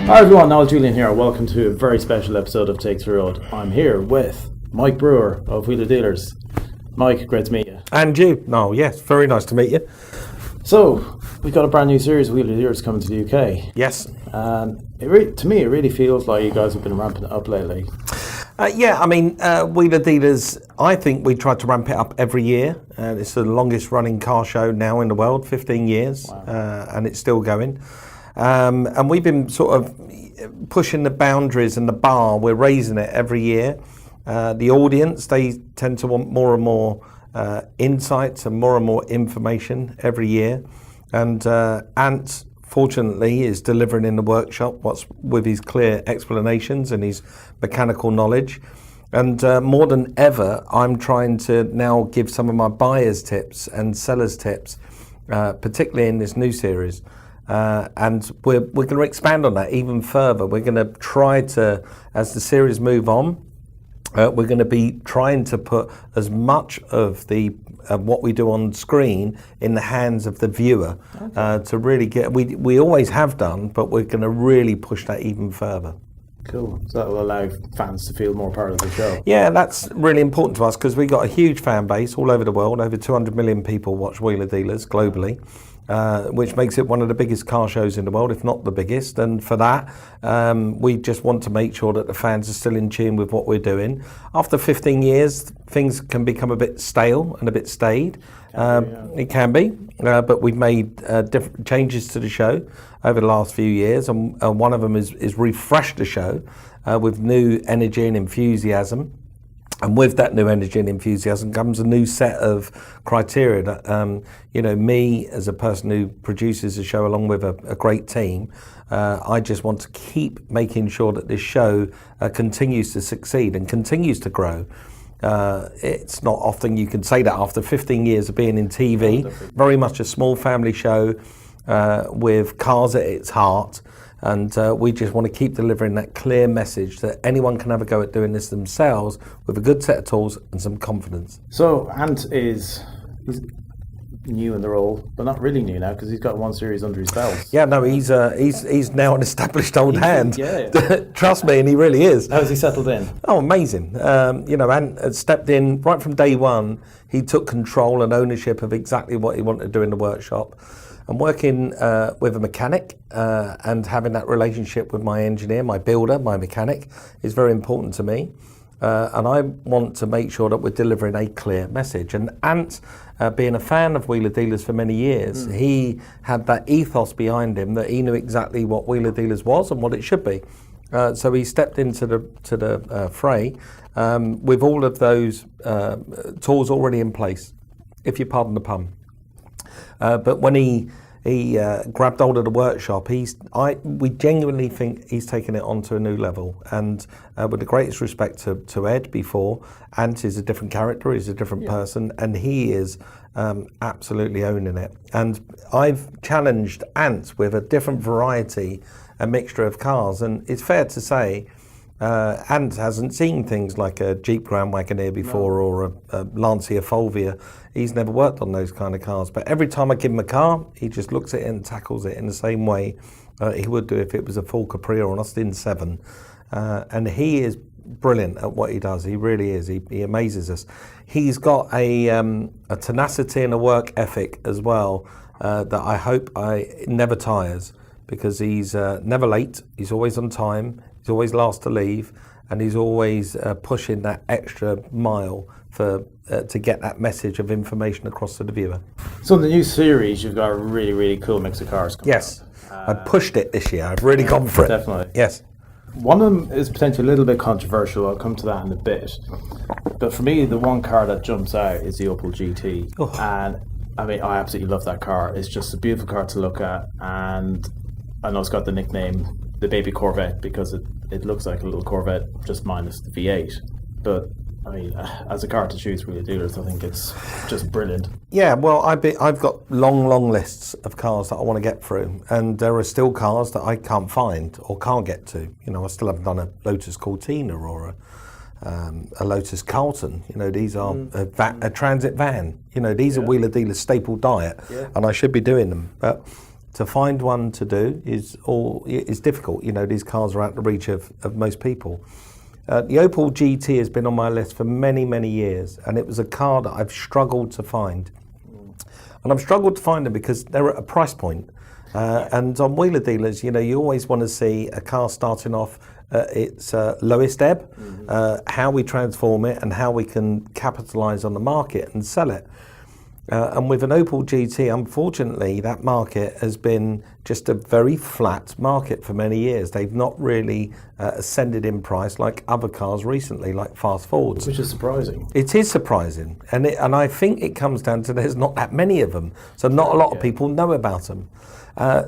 Hi everyone, Noel Julian here. Welcome to a very special episode of Take the Road. I'm here with Mike Brewer of Wheeler Dealers. Mike, great to meet you. And you, Noel, yes, very nice to meet you. So, we've got a brand new series of Wheeler Dealers coming to the UK. Yes. And to me, it really feels like you guys have been ramping it up lately. Wheeler Dealers, I think we try to ramp it up every year. It's the longest running car show now in the world, 15 years, wow. And it's still going. And we've been sort of pushing the boundaries and the bar. We're raising it every year. The audience, they tend to want more and more insights and more information every year. And Ant, fortunately, is delivering in the workshop what's with his clear explanations and his mechanical knowledge. And more than ever, I'm trying to now give some of my buyers tips and sellers tips, particularly in this new series. And we're going to expand on that even further. We're going to try to, as the series move on, we're going to be trying to put as much of the what we do on screen in the hands of the viewer, okay. To really get. We always have done, but we're going to really push that even further. Cool. So that will allow fans to feel more part of the show. Yeah, that's really important to us because we've got a huge fan base all over the world. Over 200 million people watch Wheeler Dealers globally. Which makes it one of the biggest car shows in the world, if not the biggest. And for that, we just want to make sure that the fans are still in tune with what we're doing. After 15 years, things can become a bit stale and a bit staid. It can be, but we've made different changes to the show over the last few years, and one of them is refresh the show with new energy and enthusiasm. And with that new energy and enthusiasm comes a new set of criteria that, me as a person who produces a show along with a great team, I just want to keep making sure that this show continues to succeed and continues to grow. It's not often you can say that after 15 years of being in TV, very much a small family show with cars at its heart. And we just want to keep delivering that clear message that anyone can have a go at doing this themselves with a good set of tools and some confidence. So Ant he's new in the role, but not really new now because he's got one series under his belt. Yeah, no, he's now an established old hand. Yeah. Trust me, and he really is. How's he settled in? Oh, amazing. Ant had stepped in right from day one. He took control and ownership of exactly what he wanted to do in the workshop. And working with a mechanic and having that relationship with my engineer, my builder, my mechanic is very important to me. And I want to make sure that we're delivering a clear message. And Ant, being a fan of Wheeler Dealers for many years, he had that ethos behind him that he knew exactly what Wheeler Dealers was and what it should be. So he stepped into the fray with all of those tools already in place, if you pardon the pun. But when he grabbed hold of the workshop, we genuinely think he's taken it onto a new level. And with the greatest respect to Ed before, Ant is a different character, he's a different person, and he is absolutely owning it. And I've challenged Ant with a different variety, a mixture of cars, and it's fair to say Ant hasn't seen things like a Jeep Grand Wagoneer before or a Lancia Fulvia. He's never worked on those kind of cars, but every time I give him a car, he just looks at it and tackles it in the same way he would do if it was a full Capri or an Austin 7. And he is brilliant at what he does. He really is. He amazes us. He's got a tenacity and a work ethic as well that I hope never tires, because he's never late. He's always on time. He's always last to leave, and he's always pushing that extra mile to get that message of information across to the viewer. So in the new series, you've got a really, really cool mix of cars coming Yes, I pushed it this year. I've really gone for it. Definitely. Yes. One of them is potentially a little bit controversial. I'll come to that in a bit. But for me, the one car that jumps out is the Opel GT. Oh. And I absolutely love that car. It's just a beautiful car to look at. And I know it's got the nickname the baby Corvette because it looks like a little Corvette just minus the V8. But as a car to choose for the dealers, I think it's just brilliant. Yeah, well, I've got long lists of cars that I want to get through, and there are still cars that I can't find or can't get to. I still haven't done a Lotus Cortina or a Lotus Carlton. These are a transit van. These are Wheeler Dealers staple diet, and I should be doing them. But to find one to do is difficult. You know, these cars are out of the reach of most people. The Opel GT has been on my list for many, many years, and it was a car that I've struggled to find. And I've struggled to find them because they're at a price point. And on Wheeler Dealers, you know, you always want to see a car starting off at its lowest ebb, how we transform it and how we can capitalise on the market and sell it. And with an Opel GT, unfortunately, that market has been just a very flat market for many years. They've not really ascended in price like other cars recently, like fast Fords. Which is surprising. It is surprising. And I think it comes down to there's not that many of them. So not a lot of people know about them.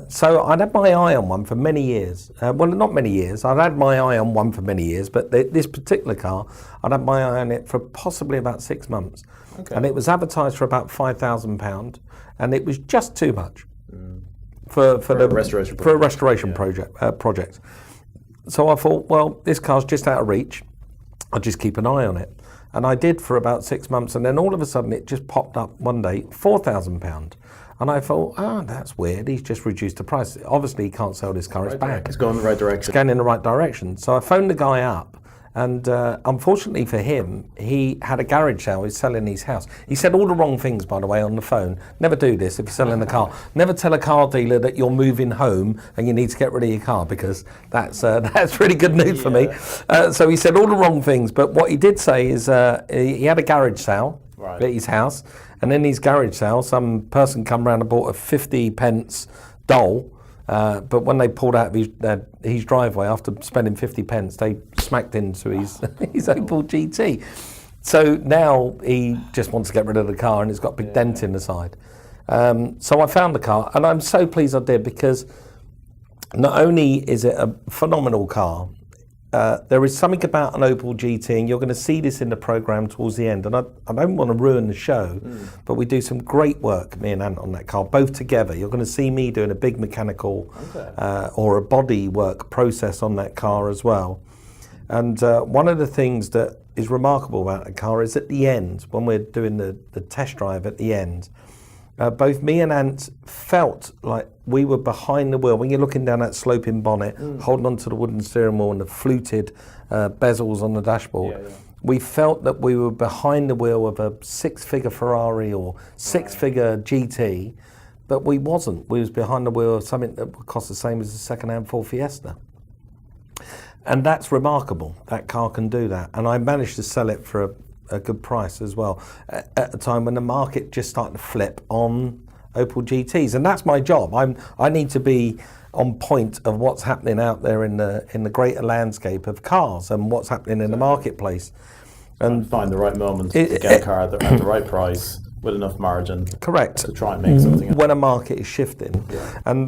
So I'd had my eye on one for many years. Well, not many years. I'd had my eye on one for many years, but this particular car, I'd had my eye on it for possibly about 6 months. Okay. And it was advertised for about £5,000, and it was just too much for a restoration project. So I thought, well, this car's just out of reach. I'll just keep an eye on it. And I did for about 6 months, and then all of a sudden it just popped up one day, £4,000. And I thought, that's weird. He's just reduced the price. Obviously, he can't sell this car. It's bad. It's going in the right direction. It's going in the right direction. So I phoned the guy up, and unfortunately for him, he had a garage sale. He's selling his house. He said all the wrong things, by the way, on the phone. Never do this if you're selling a car. Never tell a car dealer that you're moving home and you need to get rid of your car, because that's really good news for me. So he said all the wrong things. But what he did say is he had a garage sale at his house. And in his garage sale, some person come round and bought a 50 pence doll, but when they pulled out of his driveway after spending 50 pence, they smacked into his Opel GT. So now he just wants to get rid of the car, and it's got a big dent in the side. So I found the car, and I'm so pleased I did, because not only is it a phenomenal car, there is something about an Opel GT, and you're going to see this in the programme towards the end, and I don't want to ruin the show, but we do some great work, me and Ant, on that car, both together. You're going to see me doing a big mechanical or a body work process on that car as well. And one of the things that is remarkable about the car is at the end, when we're doing the test drive at the end, both me and Ant felt like we were behind the wheel. When you're looking down that sloping bonnet, holding onto the wooden steering wheel and the fluted bezels on the dashboard, we felt that we were behind the wheel of a six-figure Ferrari or six-figure GT, but we wasn't. We was behind the wheel of something that would cost the same as a second-hand Ford Fiesta. And that's remarkable. That car can do that. And I managed to sell it for a good price as well, at a time when the market just started to flip on Opel GTs, and that's my job. I need to be on point of what's happening out there in the greater landscape of cars and what's happening in the marketplace, and find the right moment to get a car at the right price with enough margin. Correct. To try and make something. When a market is shifting, and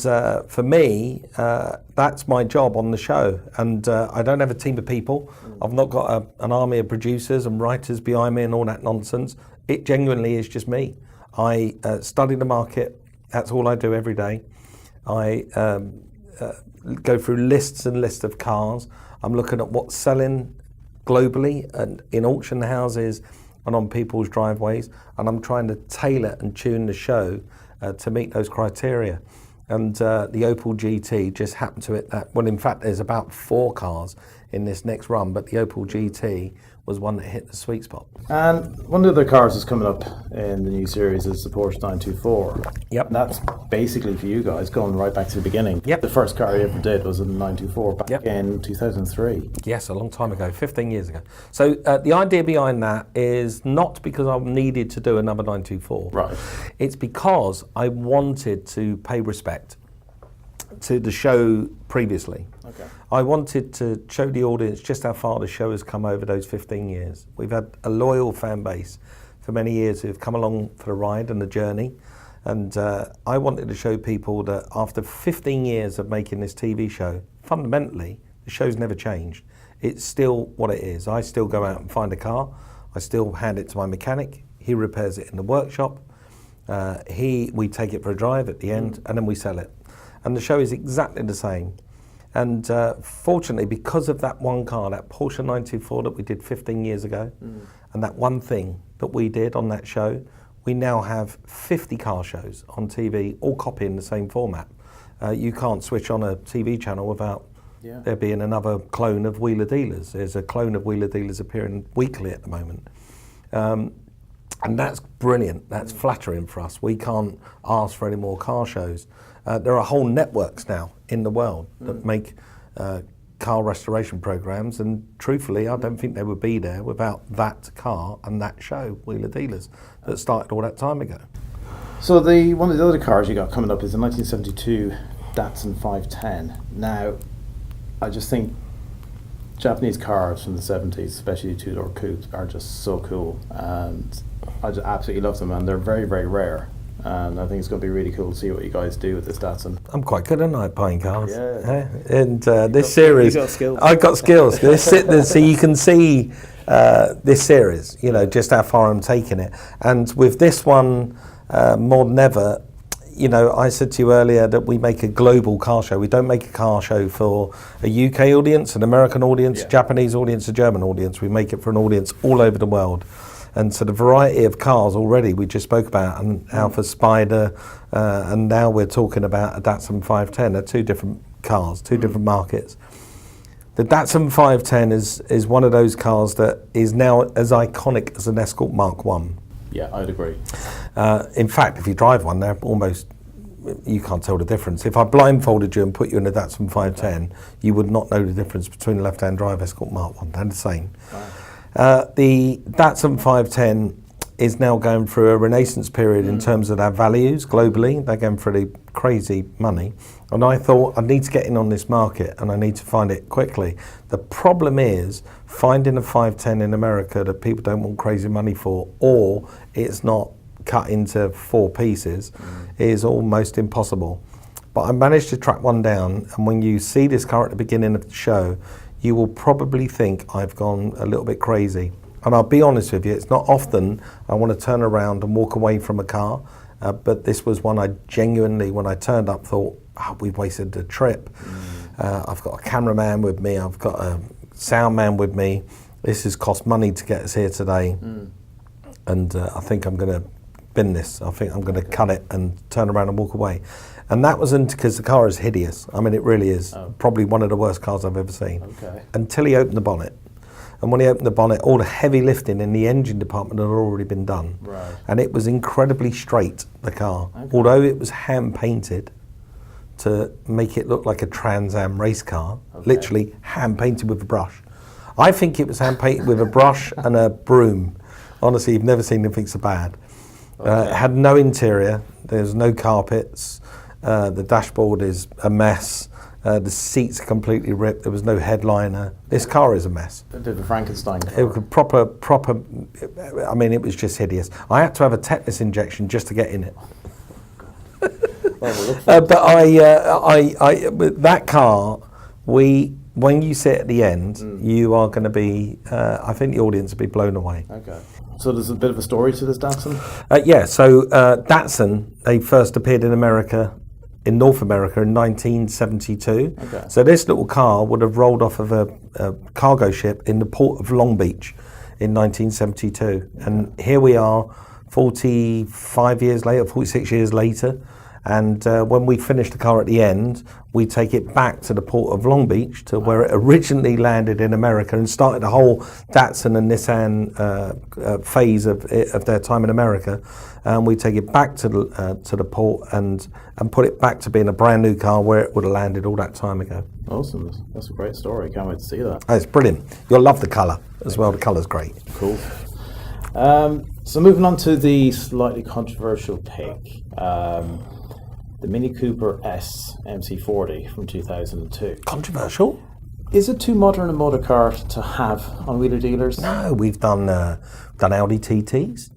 for me, that's my job on the show. And I don't have a team of people. I've not got an army of producers and writers behind me and all that nonsense. It genuinely is just me. I study the market. That's all I do every day. I go through lists and lists of cars. I'm looking at what's selling globally and in auction houses and on people's driveways, and I'm trying to tailor and tune the show to meet those criteria. And the Opel GT just happened to hit that. Well, in fact, there's about 4 cars in this next run, but the Opel GT was one that hit the sweet spot. And one of the cars that's coming up in the new series is the Porsche 924. Yep. And that's basically for you guys going right back to the beginning. Yep. The first car you ever did was a 924 back in 2003. Yes, a long time ago, 15 years ago. So the idea behind that is not because I needed to do another 924. Right. It's because I wanted to pay respect to the show previously. Okay. I wanted to show the audience just how far the show has come over those 15 years. We've had a loyal fan base for many years who've come along for the ride and the journey. And I wanted to show people that after 15 years of making this TV show, fundamentally, the show's never changed. It's still what it is. I still go out and find a car. I still hand it to my mechanic. He repairs it in the workshop. We take it for a drive at the end, and then we sell it. And the show is exactly the same. And fortunately, because of that one car, that Porsche 924 that we did 15 years ago, and that one thing that we did on that show, we now have 50 car shows on TV, all copying the same format. You can't switch on a TV channel without there being another clone of Wheeler Dealers. There's a clone of Wheeler Dealers appearing weekly at the moment. And that's brilliant, that's flattering for us. We can't ask for any more car shows. There are whole networks now in the world that make car restoration programs, and truthfully, I don't think they would be there without that car and that show, Wheeler Dealers, that started all that time ago. So one of the other cars you got coming up is a 1972 Datsun 510. Now, I just think Japanese cars from the 70s, especially two-door coupes, are just so cool, and I just absolutely love them, and they're very, very rare. And I think it's going to be really cool to see what you guys do with this Datsun. I'm quite good at night buying cars. Yeah. And this series, you got skills. I've got skills. So you can see this series, you know, just how far I'm taking it. And with this one, more than ever, you know, I said to you earlier that we make a global car show. We don't make a car show for a UK audience, an American audience, Japanese audience, a German audience. We make it for an audience all over the world. And so the variety of cars already we just spoke about, an Alfa Spider, and now we're talking about a Datsun 510. They're two different cars, two different markets. The Datsun 510 is one of those cars that is now as iconic as an Escort Mark 1. Yeah, I'd agree. In fact, if you drive one, they're almost, you can't tell the difference. If I blindfolded you and put you in a Datsun 510, you would not know the difference between a left-hand drive Escort Mark 1. They're the same. Wow. The Datsun 510 is now going through a renaissance period in terms of their values globally. They're going for the crazy money. And I thought I need to get in on this market and I need to find it quickly. The problem is finding a 510 in America that people don't want crazy money for, or it's not cut into 4 pieces, is almost impossible. But I managed to track one down, and when you see this car at the beginning of the show, you will probably think I've gone a little bit crazy. And I'll be honest with you, it's not often I want to turn around and walk away from a car, but this was one I genuinely, when I turned up, thought, we've wasted the trip. I've got a cameraman with me, I've got a sound man with me. This has cost money to get us here today. And I think I'm going to bin this. I think I'm going to cut it and turn around and walk away. And that wasn't because the car is hideous. I mean, it really is. Probably one of the worst cars I've ever seen. Until he opened the bonnet. And when he opened the bonnet, all the heavy lifting in the engine department had already been done. Right. And it was incredibly straight, the car. Although it was hand painted to make it look like a Trans Am race car, literally hand painted with a brush. I think it was hand painted with a brush and a broom. Honestly, you've never seen anything so bad. It had no interior, there's no carpets. The dashboard is a mess. The seats are completely ripped. There was no headliner. This car is a mess. A bit of a Frankenstein car. It was proper. I mean, it was just hideous. I had to have a tetanus injection just to get in it. But with that car, when you sit at the end, you are going to be. I think the audience will be blown away. Okay. So there's a bit of a story to this Datsun? So Datsun, they first appeared in America, in North America in 1972. So this little car would have rolled off of a cargo ship in the port of Long Beach in 1972. And here we are 45 years later, 46 years later. And when we finish the car at the end, we take it back to the port of Long Beach, to where it originally landed in America and started the whole Datsun and Nissan phase of their time in America. And we take it back to the port and put it back to being a brand new car where it would have landed all that time ago. Awesome. That's a great story. Can't wait to see that. Oh, it's brilliant. You'll love the colour as well. The colour's great. Cool. So moving on to the slightly controversial pick. The Mini Cooper S MC40 from 2002. Controversial? Is it too modern a motor car to have on Wheeler Dealers? No, we've done Audi TTs.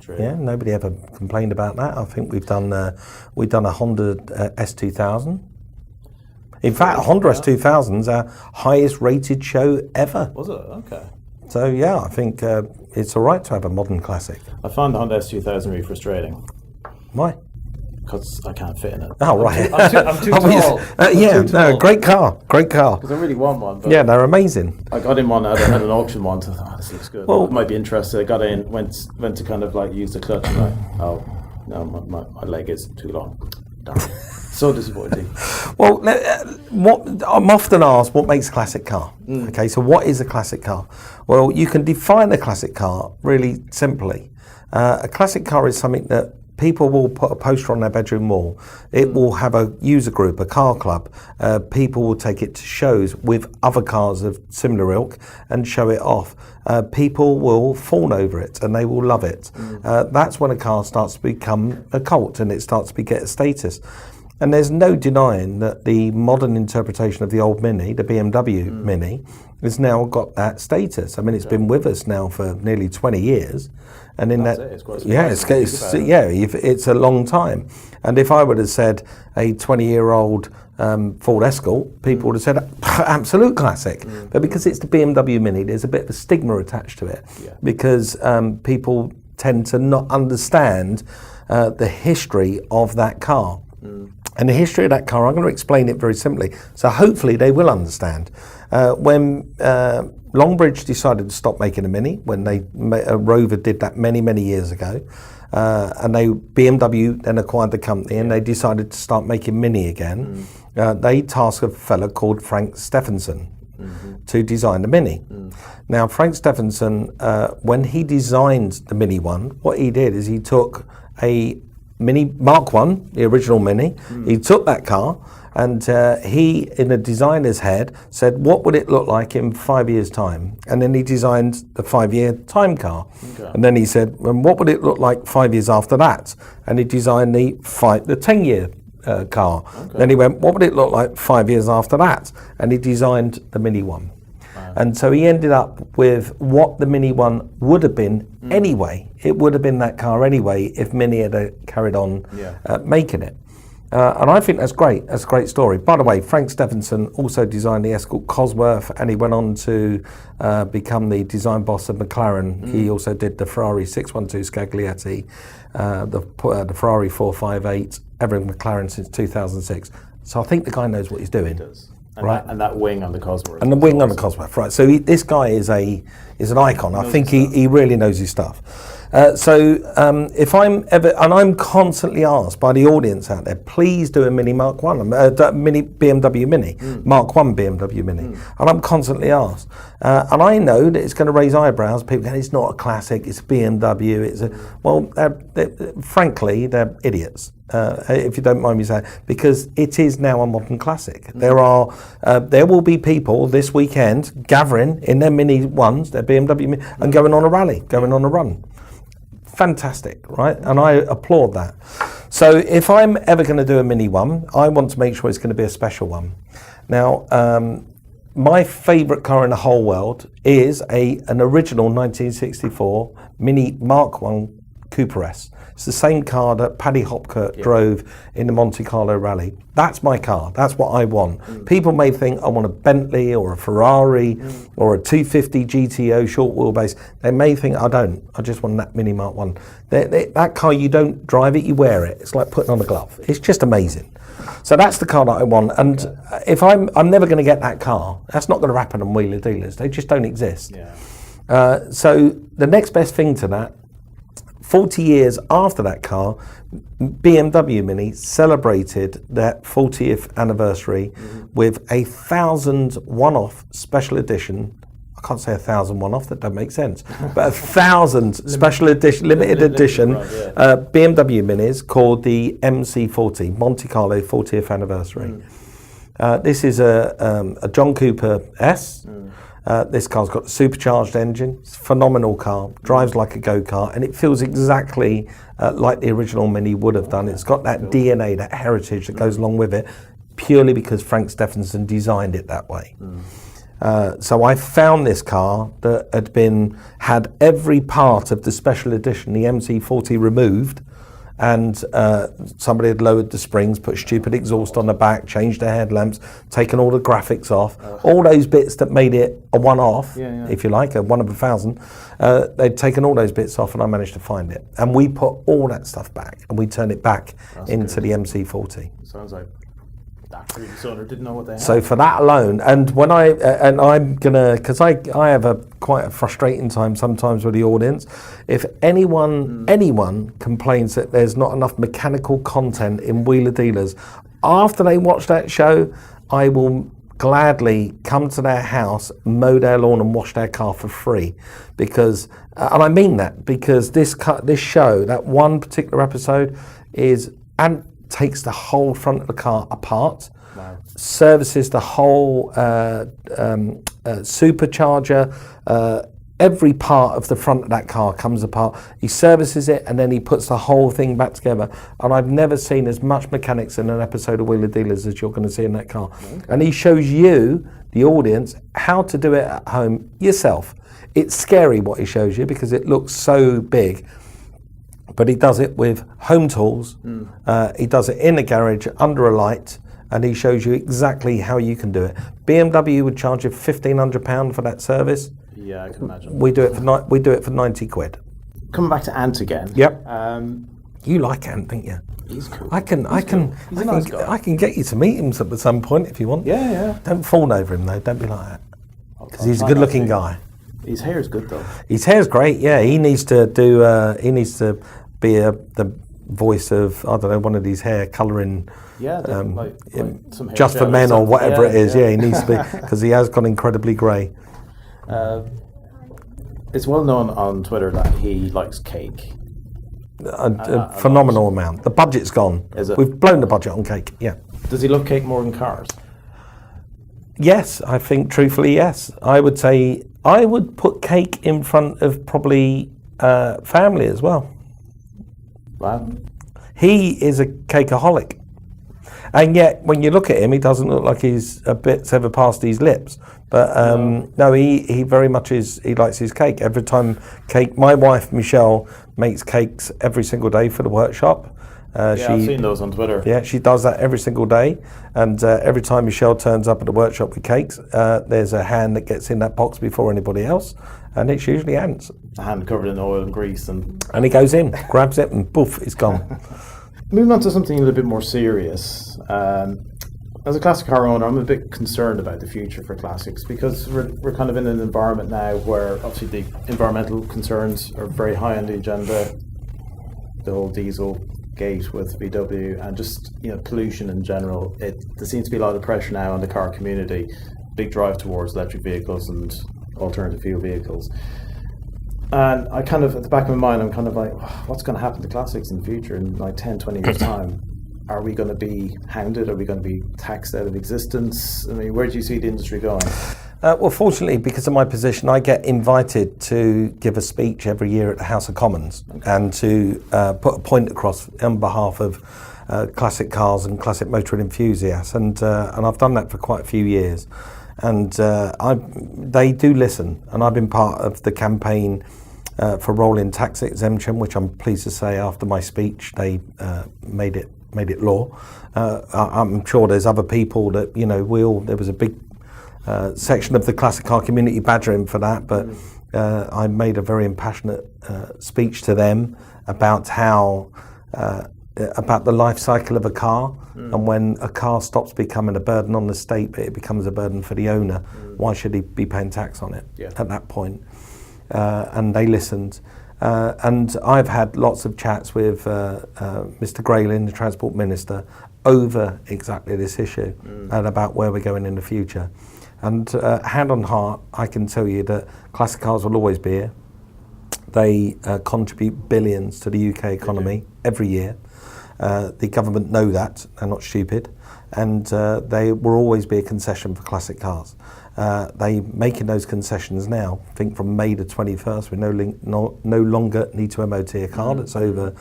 True. Yeah, nobody ever complained about that. I think we've done a Honda S2000. In fact, Honda S2000 is our highest rated show ever. Was it? Okay. So yeah, I think it's all right to have a modern classic. I found the Honda S2000 really frustrating. Why? because I can't fit in it. Oh, right. I'm too tall. Great car. Because I really want one. But Yeah, they're amazing. I got in one at an auction once. I thought, this looks good. I might be interested. I got in, went to kind of like use the clutch, and like, oh no, my leg is too long. Darn. So disappointing. Well, what I'm often asked, what makes a classic car? Okay, so what is a classic car? Well, you can define a classic car really simply. A classic car is something that people will put a poster on their bedroom wall. It will have a user group, a car club. People will take it to shows with other cars of similar ilk and show it off. People will fawn over it and they will love it. That's when a car starts to become a cult and it starts to get a status. And there's no denying that the modern interpretation of the old Mini, the BMW Mini, has now got that status. I mean, it's been with us now for nearly 20 years. And in it's a long time. And if I would have said a 20-year-old Ford Escort, people would have said absolute classic. But because it's the BMW Mini, there's a bit of a stigma attached to it, because people tend to not understand the history of that car. And the history of that car, I'm going to explain it very simply. So hopefully they will understand. When Longbridge decided to stop making a Mini, when Rover did that many years ago, and BMW then acquired the company and they decided to start making Mini again, they tasked a fella called Frank Stephenson to design the Mini. Now, Frank Stephenson, when he designed the Mini one, what he did is he took a Mini Mark 1, the original Mini. He took that car and he, in a designer's head, said, what would it look like in 5 years' time? And then he designed the 5-year time car. And then he said, well, what would it look like 5 years after that? And he designed the 10-year car. Then he went, what would it look like 5 years after that? And he designed the Mini one. And so he ended up with what the Mini one would have been anyway. It would have been that car anyway if Mini had carried on making it. And I think that's great. That's a great story. By the way, Frank Stephenson also designed the Escort Cosworth, and he went on to become the design boss of McLaren. He also did the Ferrari 612 Scaglietti, the Ferrari 458, everything McLaren since 2006. So I think the guy knows what he's doing. He does. And that wing on the Cosworth. And the wing on the Cosworth, right. So this guy is an icon. I think he really knows his stuff. If I'm ever, and I'm constantly asked by the audience out there, please do a Mini Mark 1, Mini BMW Mini, Mark 1 BMW Mini. And I'm constantly asked. And I know that it's going to raise eyebrows. People go, it's not a classic, it's a BMW. Frankly, they're idiots. If you don't mind me saying, because it is now a modern classic. There will be people this weekend gathering in their Mini ones, their BMW Mini, and going on a rally, going on a run. Fantastic, right? And I applaud that. So if I'm ever going to do a Mini one, I want to make sure it's going to be a special one. Now, my favourite car in the whole world is an original 1964 Mini Mark 1 Cooper S. It's the same car that Paddy Hopkirk drove in the Monte Carlo Rally. That's my car. That's what I want. People may think I want a Bentley or a Ferrari or a 250 GTO short wheelbase. They may think I don't. I just want that Mini Mark 1. That car, you don't drive it, you wear it. It's like putting on a glove. It's just amazing. So that's the car that I want. And if I'm never going to get that car. That's not going to happen on Wheeler Dealers. They just don't exist. So the next best thing to that, 40 years after that car, BMW Mini celebrated their 40th anniversary with 1,000 one-off special edition. I can't say 1,000 one-off, that doesn't make sense. But 1,000 special edition, limited edition BMW Minis called the MC40, Monte Carlo 40th anniversary. This is a John Cooper S. This car's got a supercharged engine. It's a phenomenal car, drives like a go-kart, and it feels exactly like the original Mini would have done. It's got that DNA, that heritage that goes along with it, purely because Frank Stephenson designed it that way. So I found this car that had every part of the special edition, the MC40, removed, and somebody had lowered the springs, put stupid exhaust on the back, changed the headlamps, taken all the graphics off, all those bits that made it a one-off, if you like, a one of 1,000. They'd taken all those bits off, and I managed to find it. And we put all that stuff back, and we turned it back into the MC40. Sounds like that previous owner didn't know what they had. So for that alone, and when I'm gonna, because I have quite a frustrating time sometimes with the audience. If anyone complains that there's not enough mechanical content in Wheeler Dealers, after they watch that show, I will gladly come to their house, mow their lawn, and wash their car for free. Because, and I mean that, because this show, that one particular episode, takes the whole front of the car apart, services the whole supercharger, every part of the front of that car comes apart. He services it, and then he puts the whole thing back together. And I've never seen as much mechanics in an episode of Wheeler Dealers as you're going to see in that car. Okay. And he shows you, the audience, how to do it at home yourself. It's scary what he shows you because it looks so big. But he does it with home tools, he does it in a garage, under a light, and he shows you exactly how you can do it. BMW would charge you £1,500 for that service. Yeah, I can imagine. We do it for 90 quid. Coming back to Ant again. Yep. You like Ant, don't you? He's cool. I can get you to meet him at some point if you want. Yeah. Don't fawn over him though, don't be like that. Because he's a good looking guy. His hair's good though. His hair's great, yeah. He needs to be the voice of, I don't know, one of these hair colouring, like some hair Just for Men or whatever it is. Yeah, he needs to be, because he has gone incredibly grey. It's well known on Twitter that he likes cake. A phenomenal amount. The budget's gone. Is it? We've blown the budget on cake, yeah. Does he love cake more than cars? Yes, I think truthfully, yes. I would say I would put cake in front of probably family as well. Wow. He is a cakeaholic. And yet, when you look at him, he doesn't look like he's a bit ever past his lips. But no, he very much is, he likes his cake. Every time my wife, Michelle, makes cakes every single day for the workshop. I've seen those on Twitter. Yeah, she does that every single day. And every time Michelle turns up at the workshop with cakes, there's a hand that gets in that box before anybody else. And it's usually Ant's. A hand covered in oil and grease. And he goes in, grabs it, and poof, it's gone. Moving on to something a little bit more serious. As a classic car owner, I'm a bit concerned about the future for classics because we're kind of in an environment now where obviously the environmental concerns are very high on the agenda. The whole diesel gate with VW and just pollution in general. There seems to be a lot of pressure now on the car community. Big drive towards electric vehicles and alternative fuel vehicles. And I kind of, at the back of my mind, I'm kind of like, what's going to happen to classics in the future in like 10, 20 years' time? Are we going to be hounded? Are we going to be taxed out of existence? I mean, where do you see the industry going? Well, fortunately, because of my position, I get invited to give a speech every year at the House of Commons and to put a point across on behalf of classic cars and classic motoring enthusiasts. And I've done that for quite a few years. And they do listen. And I've been part of the campaign for rolling tax exemption, which I'm pleased to say after my speech, they made it law. I'm sure there's other people that, there was a big section of the classic car community badgering for that, but I made a very impassionate speech to them about how, about the life cycle of a car, and when a car stops becoming a burden on the state, but it becomes a burden for the owner, why should he be paying tax on it at that point? And they listened. And I've had lots of chats with Mr. Grayling, the Transport Minister, over exactly this issue and about where we're going in the future. And hand on heart, I can tell you that classic cars will always be here. They contribute billions to the UK economy every year. The government know that, they're not stupid. And they will always be a concession for classic cars. They making those concessions now. I think from May the 21st, we no longer need to MOT a car that's over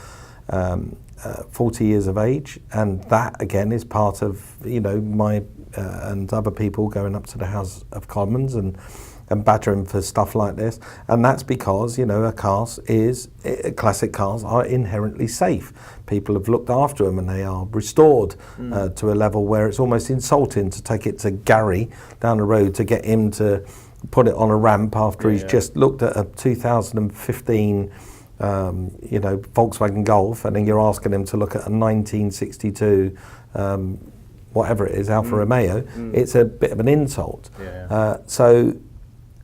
40 years of age, and that again is part of my and other people going up to the House of Commons and and batter him for stuff like this. And that's because, you know, classic cars are inherently safe. People have looked after them and they are restored to a level where it's almost insulting to take it to Gary down the road to get him to put it on a ramp after he's just looked at a 2015 you know, Volkswagen Golf, and then you're asking him to look at a 1962 whatever it is, Alfa Romeo. It's a bit of an insult. So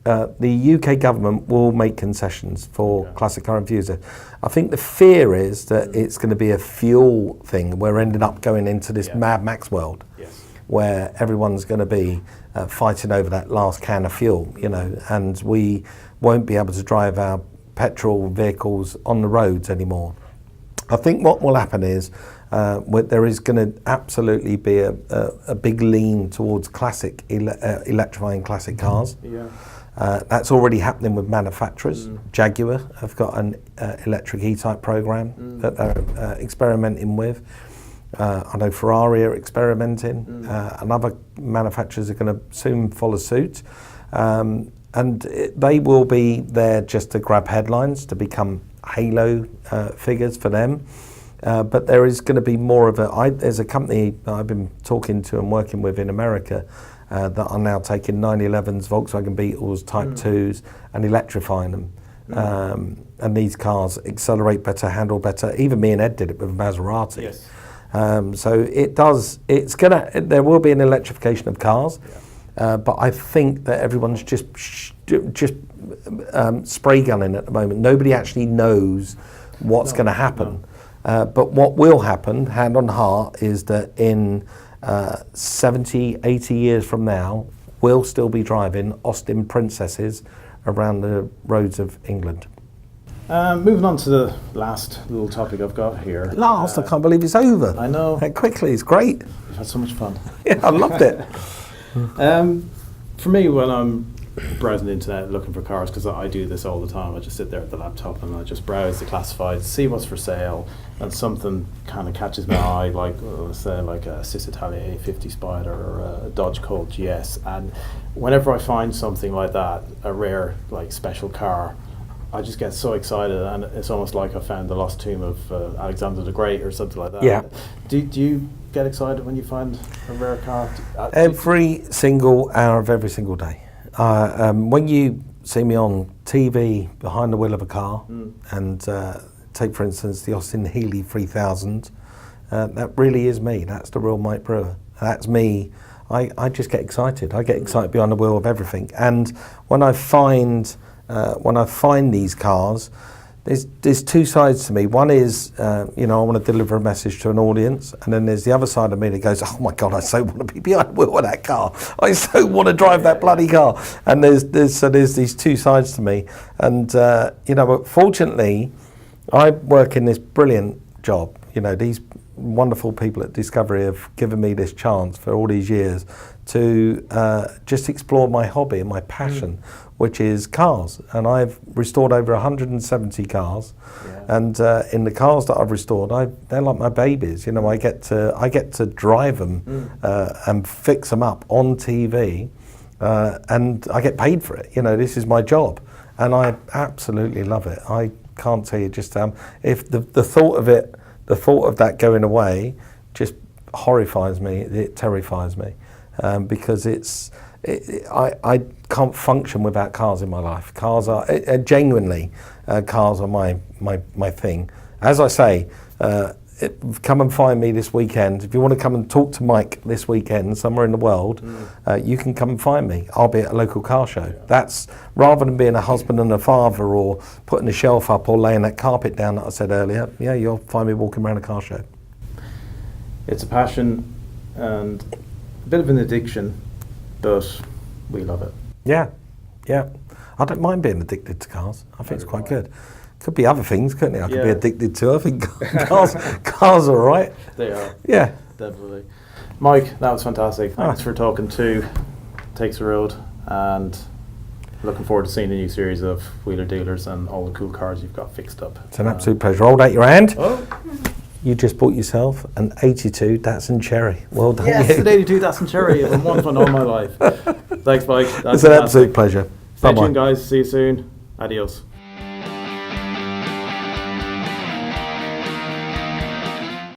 the UK government will make concessions for classic car enthusiasts. I think the fear is that it's going to be a fuel thing. We're ending up going into this Mad Max world where everyone's going to be fighting over that last can of fuel, you know, and we won't be able to drive our petrol vehicles on the roads anymore. I think what will happen is there is going to absolutely be a big lean towards classic electrifying classic cars. That's already happening with manufacturers. Jaguar have got an electric E-Type program that they're experimenting with. I know Ferrari are experimenting, and other manufacturers are going to soon follow suit. And they will be there just to grab headlines, to become halo figures for them. But there is going to be more of there's a company that I've been talking to and working with in America that are now taking 911s, Volkswagen Beetles, Type 2s, and electrifying them. And these cars accelerate better, handle better. Even me and Ed did it with Maserati. So there will be an electrification of cars. But I think that everyone's just spray gunning at the moment. Nobody actually knows what's going to happen. But what will happen, hand on heart, is that in 70, 80 years from now, we'll still be driving Austin Princesses around the roads of England. Moving on to the last little topic I've got here. I can't believe it's over. I know. Quickly, it's great. We've had so much fun. Yeah, I loved it. For me, when I'm browsing the internet looking for cars, because I do this all the time, I just sit there at the laptop and I just browse the classifieds, see what's for sale, and something kind of catches my eye, like say like a Cis Italia A50 Spider or a Dodge Colt GS. And whenever I find something like that, a rare like special car, I just get so excited, and it's almost like I found the lost tomb of Alexander the Great or something like that. Yeah. Do you get excited when you find a rare car? Every single hour of every single day. When you see me on TV behind the wheel of a car, and take for instance the Austin Healey 3000, that really is me. That's the real Mike Brewer. That's me. I just get excited. I get excited behind the wheel of everything. And when I find these cars, there's two sides to me. One is, I want to deliver a message to an audience, and then there's the other side of me that goes, oh my God, I so want to be behind the wheel of that car. I so want to drive that bloody car. And there's these two sides to me. And, but fortunately, I work in this brilliant job. These wonderful people at Discovery have given me this chance for all these years to just explore my hobby and my passion, which is cars. And I've restored over 170 cars, and in the cars that I've restored, they're like my babies. I get to drive them and fix them up on TV, and I get paid for it. This is my job, and I absolutely love it. I can't tell you just if the thought of it. The thought of that going away just horrifies me. It terrifies me because I can't function without cars in my life. Cars are genuinely cars are my thing. As I say, come and find me this weekend. If you want to come and talk to Mike this weekend somewhere in the world, you can come and find me. I'll be at a local car show. That's rather than being a husband and a father or putting the shelf up or laying that carpet down that I said earlier. Yeah, you'll find me walking around a car show. It's a passion and a bit of an addiction, but we love it. Yeah. I don't mind being addicted to cars. I think it's quite good. Could be other things, couldn't it? I could be addicted to. I think cars are all right. They are. Yeah. Definitely. Mike, that was fantastic. Thanks for talking to Takes the Road, and looking forward to seeing the new series of Wheeler Dealers and all the cool cars you've got fixed up. It's an absolute pleasure. Hold out your hand. Oh. You just bought yourself an 82 Datsun Cherry. Well done. Yes, an 82 Datsun Cherry. I've been wanting one all my life. Thanks, Mike. It's an absolute pleasure. Stay Bye-bye. tuned, guys. See you soon. Adios.